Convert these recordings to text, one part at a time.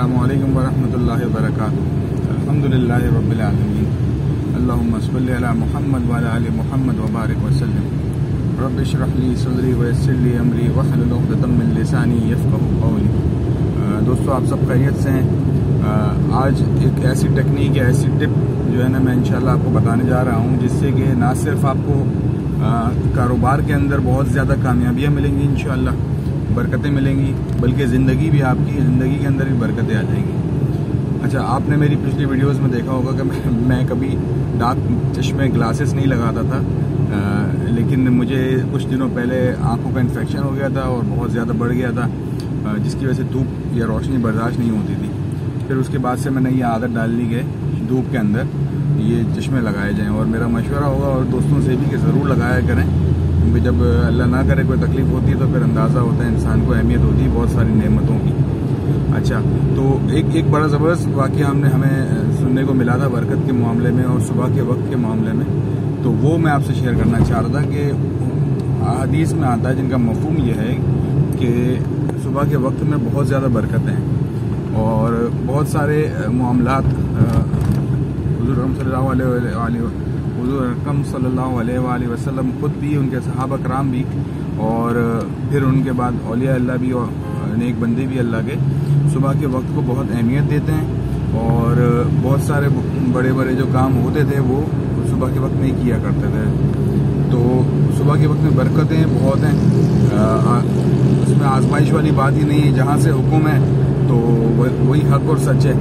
अस्सलामुअलैकुम वरहमतुल्लाहि वबरकातुहू। अल्हम्दुलिल्लाहि रब्बिल आलमीन। अल्लाहुम्मा सल्लि अला मुहम्मद व अला आलि मुहम्मद व बारिक वसल्लिम। रब्बि इश्रह ली सदरी व यस्सिर ली अमरी वहलुल उक़दतम मिन लिसानी यफ़क़हू क़ौली। दोस्तों, आप सब खैरियत से हैं? आज एक ऐसी टेक्निक या ऐसी टिप जो है ना, मैं इंशाल्लाह आपको बताने जा रहा हूँ, जिससे कि ना सिर्फ आपको कारोबार के अंदर बहुत ज़्यादा कामयाबियाँ मिलेंगी, इंशाल्लाह बरकतें मिलेंगी, बल्कि ज़िंदगी भी आपकी ज़िंदगी के अंदर भी बरकतें आ जाएंगी। अच्छा, आपने मेरी पिछली वीडियोस में देखा होगा कि मैं कभी डार्क चश्मे ग्लासेस नहीं लगाता था, लेकिन मुझे कुछ दिनों पहले आंखों का इन्फेक्शन हो गया था और बहुत ज़्यादा बढ़ गया था, जिसकी वजह से धूप या रोशनी बर्दाश्त नहीं होती थी। फिर उसके बाद से मैंने ये आदत डाल ली कि धूप के अंदर ये चश्मे लगाए जाएँ, और मेरा मशवरा होगा और दोस्तों से भी कि ज़रूर लगाया करें, क्योंकि जब अल्लाह ना करे कोई तकलीफ़ होती है तो फिर अंदाज़ा होता है इंसान को, अहमियत होती है बहुत सारी नेमतों की। अच्छा, तो एक बड़ा ज़बरदस्त वाक़या हमें सुनने को मिला था बरकत के मामले में और सुबह के वक्त के मामले में, तो वो मैं आपसे शेयर करना चाह रहा था कि हदीस में आता है जिनका मफ़हूम ये है कि सुबह के वक्त में बहुत ज़्यादा बरकतें हैं और बहुत सारे मामलात हुज़ूर अकरम सल्लल्लाहु अलैहि वसल्लम खुद भी, उनके सहाबा कराम भी, और फिर उनके बाद औलिया अल्लाह भी और नेक बंदे भी अल्लाह के सुबह के वक्त को बहुत अहमियत देते हैं, और बहुत सारे बड़े बड़े जो काम होते थे वो सुबह के वक्त में ही किया करते थे। तो सुबह के वक्त में बरकतें बहुत हैं, उसमें आजमाइश वाली बात ही नहीं है। जहाँ से हुक्म है तो वही हक और सच है,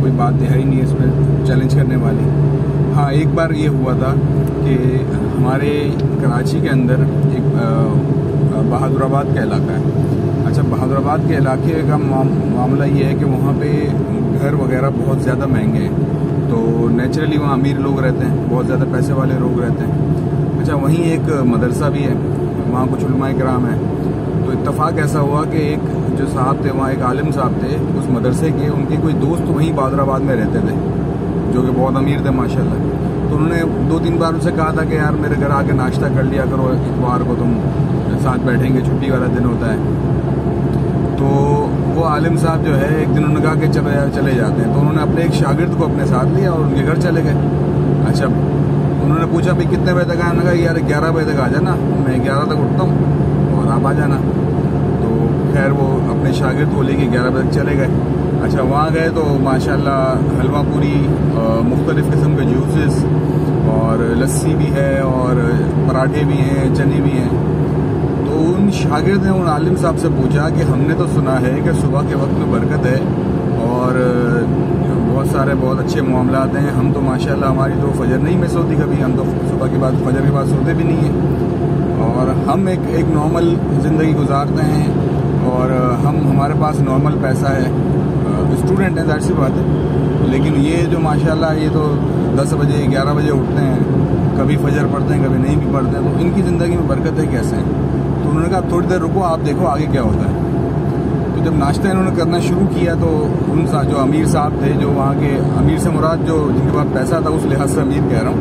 कोई बात है ही नहीं है इसमें चैलेंज करने वाली। हाँ, एक बार ये हुआ था कि हमारे कराची के अंदर एक बहादुराबाद का इलाका है। अच्छा, बहादुराबाद के इलाके का मामला ये है कि वहाँ पे घर वगैरह बहुत ज़्यादा महंगे हैं, तो नेचुरली वहाँ अमीर लोग रहते हैं, बहुत ज़्यादा पैसे वाले लोग रहते हैं। अच्छा, वहीं एक मदरसा भी है, वहाँ कुछ उलमाए किराम हैं। तो इत्तफाक ऐसा हुआ कि एक जो साहब थे वहाँ, एक आलिम साहब थे उस मदरसे के, उनके कोई दोस्त वहीं बहादुराबाद में रहते थे जो कि बहुत अमीर थे माशाल्लाह। तो उन्होंने 2-3 बार उनसे कहा था कि यार मेरे घर आके नाश्ता कर लिया करो, इतवार को तुम साथ बैठेंगे, छुट्टी वाला दिन होता है। तो वो आलिम साहब जो है, एक दिन उन्होंने कहा कि चले जाते हैं, तो उन्होंने अपने एक शागिर्द को अपने साथ लिया और उनके घर चले गए। अच्छा, उन्होंने पूछा भाई कितने बजे तक आए? उन्होंने कहा यार 11 बजे तक आ जाना, मैं 11 तक उठता हूँ और आप आ जाना। तो खैर वो अपने शागिर्द को लेके 11 बजे तक चले गए। अच्छा, वहाँ गए तो माशाल्लाह हलवा पूरी, मुख्तलिफ़ किस्म के जूसेस और लस्सी भी है और पराठे भी हैं, चने भी हैं। तो उन शागिर्द ने उन आलिम साहब से पूछा कि हमने तो सुना है कि सुबह के वक्त में बरकत है और बहुत सारे बहुत अच्छे मामलात हैं, हम तो माशाल्लाह हमारी तो फजर नहीं मिस होती कभी, हम तो सुबह के बाद फजर के बाद सोते भी नहीं हैं, और हम एक नॉर्मल ज़िंदगी गुजारते हैं और हमारे पास नॉर्मल पैसा है, स्टूडेंट हैं, ज़ाहिर सी बात है। लेकिन ये जो माशाल्लाह ये तो 10 बजे 11 बजे उठते हैं, कभी फजर पढ़ते हैं, कभी नहीं भी पढ़ते हैं, तो इनकी ज़िंदगी में बरकतें कैसे हैं? तो उन्होंने कहा थोड़ी देर रुको, आप देखो आगे क्या होता है। तो जब नाश्ता इन्होंने करना शुरू किया तो उन जो अमीर साहब थे, जो वहाँ के अमीर से मुराद जो जिनके पास पैसा था उस लिहाज से अमीर कह रहा हूँ,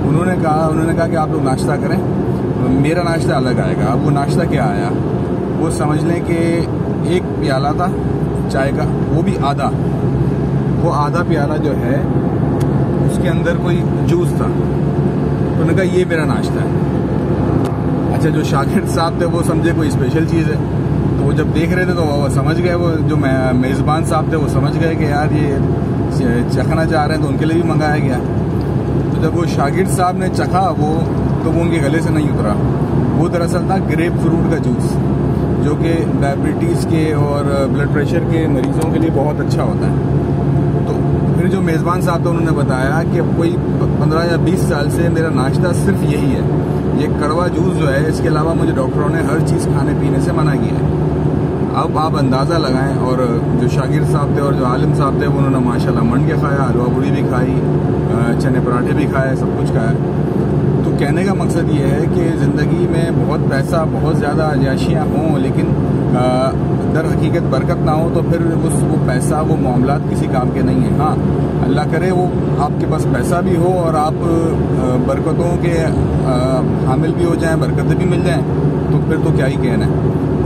उन्होंने कहा कि आप लोग नाश्ता करें, मेरा नाश्ता अलग आएगा। अब वो नाश्ता क्या आया, वो समझ लें कि एक प्याला था चाय का, वो भी आधा, वो आधा प्याला जो है उसके अंदर कोई जूस था। तो उन्होंने कहा ये मेरा नाश्ता है। अच्छा, जो शागिर्द साहब थे वो समझे कोई स्पेशल चीज़ है, तो वो जब देख रहे थे तो वो समझ गए, वो जो मेज़बान साहब थे वो समझ गए कि यार ये चखना चाह रहे हैं, तो उनके लिए भी मंगाया गया। तो जब वो शागिर्द साहब ने चखा तो वो उनके गले से नहीं उतरा। वो दरअसल था ग्रेप फ्रूट का जूस, जो कि डायबिटीज़ के और ब्लड प्रेशर के मरीज़ों के लिए बहुत अच्छा होता है। तो फिर जो मेज़बान साहब थे उन्होंने बताया कि कोई 15 या 20 साल से मेरा नाश्ता सिर्फ यही है, ये कड़वा जूस जो है, इसके अलावा मुझे डॉक्टरों ने हर चीज़ खाने पीने से मना किया है। अब आप अंदाज़ा लगाएं। और जो शागिर्द साहब थे और जो आलिम साहब थे उन्होंने माशाल्लाह मंड के खाया, हलवा पूरी भी खाई, चने पराठे भी खाए, सब कुछ खाया। तो कहने का मकसद ये है कि ज़िंदगी में बहुत पैसा, बहुत ज़्यादा अयाशियाँ हों, लेकिन दर हकीकत बरकत ना हो तो फिर वो पैसा, वो मामलात किसी काम के नहीं है। हाँ, अल्लाह करे वो आपके पास पैसा भी हो और आप बरकतों के हामिल भी हो जाएं, बरकतें भी मिल जाएं, तो फिर तो क्या ही कहना है।